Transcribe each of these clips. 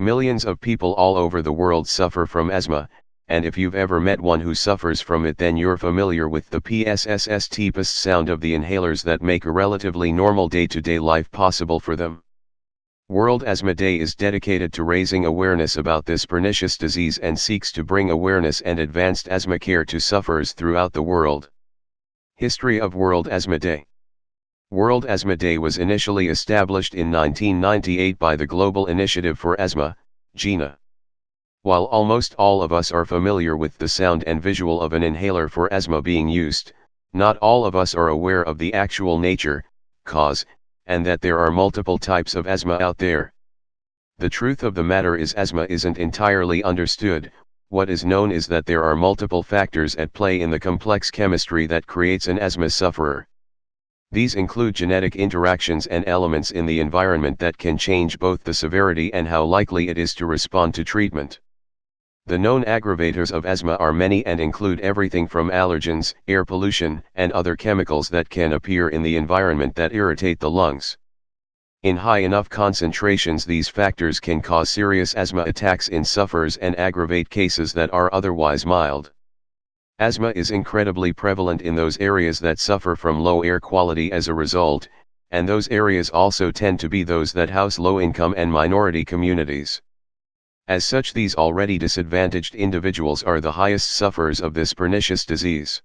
Millions of people all over the world suffer from asthma, and if you've ever met one who suffers from it, then you're familiar with the psst sound of the inhalers that make a relatively normal day-to-day life possible for them. World Asthma Day is dedicated to raising awareness about this pernicious disease and seeks to bring awareness and advanced asthma care to sufferers throughout the world. History of World Asthma Day. World Asthma Day was initially established in 1998 by the Global Initiative for Asthma, GINA. While almost all of us are familiar with the sound and visual of an inhaler for asthma being used, not all of us are aware of the actual nature, cause, and that there are multiple types of asthma out there. The truth of the matter is asthma isn't entirely understood. What is known is that there are multiple factors at play in the complex chemistry that creates an asthma sufferer. These include genetic interactions and elements in the environment that can change both the severity and how likely it is to respond to treatment. The known aggravators of asthma are many and include everything from allergens, air pollution, and other chemicals that can appear in the environment that irritate the lungs. In high enough concentrations, these factors can cause serious asthma attacks in sufferers and aggravate cases that are otherwise mild. Asthma is incredibly prevalent in those areas that suffer from low air quality as a result, and those areas also tend to be those that house low-income and minority communities. As such, these already disadvantaged individuals are the highest sufferers of this pernicious disease.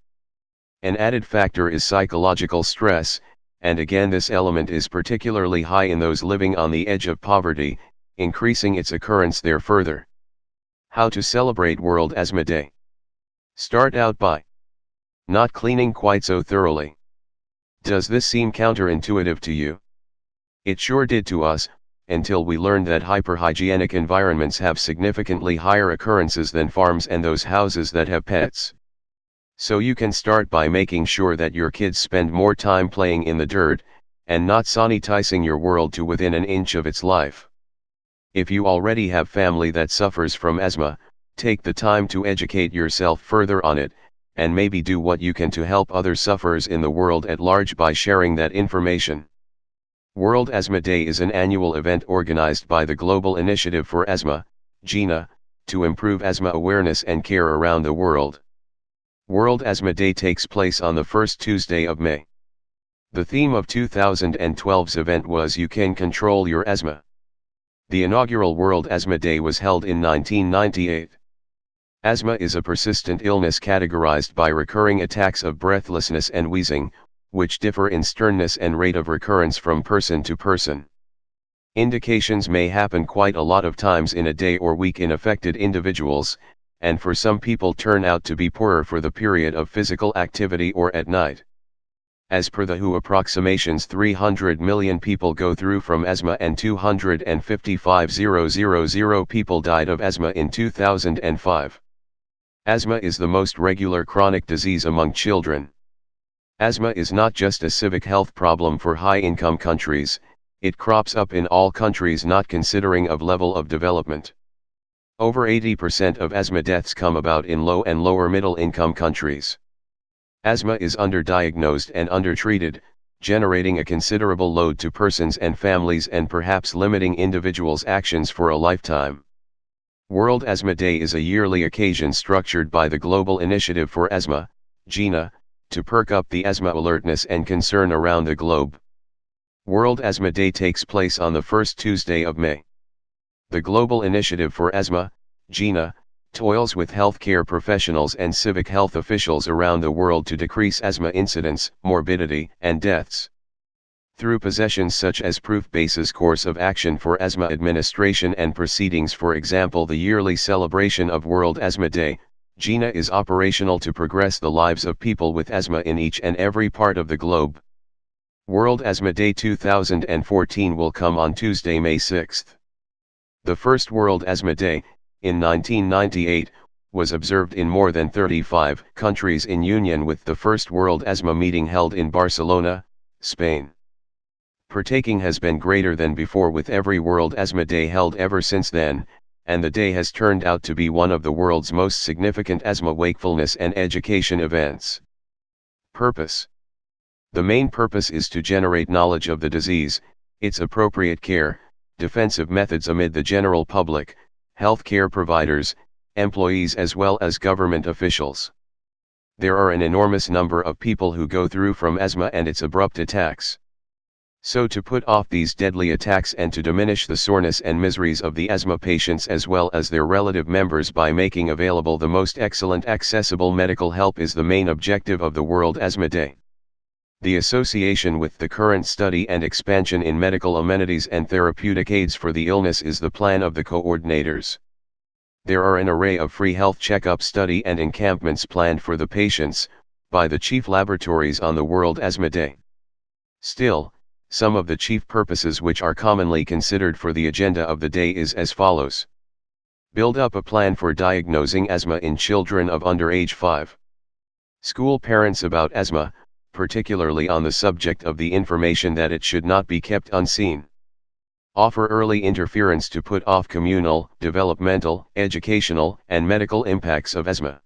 An added factor is psychological stress, and again this element is particularly high in those living on the edge of poverty, increasing its occurrence there further. How to celebrate World Asthma Day? Start out by not cleaning quite so thoroughly. Does this seem counterintuitive to you? It sure did to us, until we learned that hyperhygienic environments have significantly higher occurrences than farms and those houses that have pets. So you can start by making sure that your kids spend more time playing in the dirt, and not sanitizing your world to within an inch of its life. If you already have family that suffers from asthma, take the time to educate yourself further on it, and maybe do what you can to help other sufferers in the world at large by sharing that information. World Asthma Day is an annual event organized by the Global Initiative for Asthma, GINA, to improve asthma awareness and care around the world. World Asthma Day takes place on the first Tuesday of May. The theme of 2012's event was "You Can Control Your Asthma." The inaugural World Asthma Day was held in 1998. Asthma is a persistent illness categorized by recurring attacks of breathlessness and wheezing, which differ in sternness and rate of recurrence from person to person. Indications may happen quite a lot of times in a day or week in affected individuals, and for some people turn out to be poorer for the period of physical activity or at night. As per the WHO approximations, 300 million people go through from asthma and 255,000 people died of asthma in 2005. Asthma is the most regular chronic disease among children. Asthma is not just a civic health problem for high-income countries, it crops up in all countries not considering of level of development. Over 80% of asthma deaths come about in low and lower middle-income countries. Asthma is underdiagnosed and undertreated, generating a considerable load to persons and families and perhaps limiting individuals' actions for a lifetime. World Asthma Day is a yearly occasion structured by the Global Initiative for Asthma, GINA, to perk up the asthma alertness and concern around the globe. World Asthma Day takes place on the first Tuesday of May. The Global Initiative for Asthma, GINA, toils with healthcare professionals and civic health officials around the world to decrease asthma incidence, morbidity, and deaths. Through possessions such as proof-based course of action for asthma administration and proceedings, for example the yearly celebration of World Asthma Day, GINA is operational to progress the lives of people with asthma in each and every part of the globe. World Asthma Day 2014 will come on Tuesday, May 6. The first World Asthma Day, in 1998, was observed in more than 35 countries in union with the first World Asthma meeting held in Barcelona, Spain. Partaking has been greater than before with every World Asthma Day held ever since then, and the day has turned out to be one of the world's most significant asthma wakefulness and education events. Purpose. The main purpose is to generate knowledge of the disease, its appropriate care, defensive methods amid the general public, healthcare providers, employees as well as government officials. There are an enormous number of people who go through from asthma and its abrupt attacks. So to put off these deadly attacks and to diminish the soreness and miseries of the asthma patients as well as their relative members by making available the most excellent accessible medical help is the main objective of the World Asthma Day. The association with the current study and expansion in medical amenities and therapeutic aids for the illness is the plan of the coordinators. There are an array of free health checkup study and encampments planned for the patients, by the chief laboratories on the World Asthma Day. Still, some of the chief purposes which are commonly considered for the agenda of the day is as follows. Build up a plan for diagnosing asthma in children of under age 5. School parents about asthma, particularly on the subject of the information that it should not be kept unseen. Offer early interference to put off communal, developmental, educational, and medical impacts of asthma.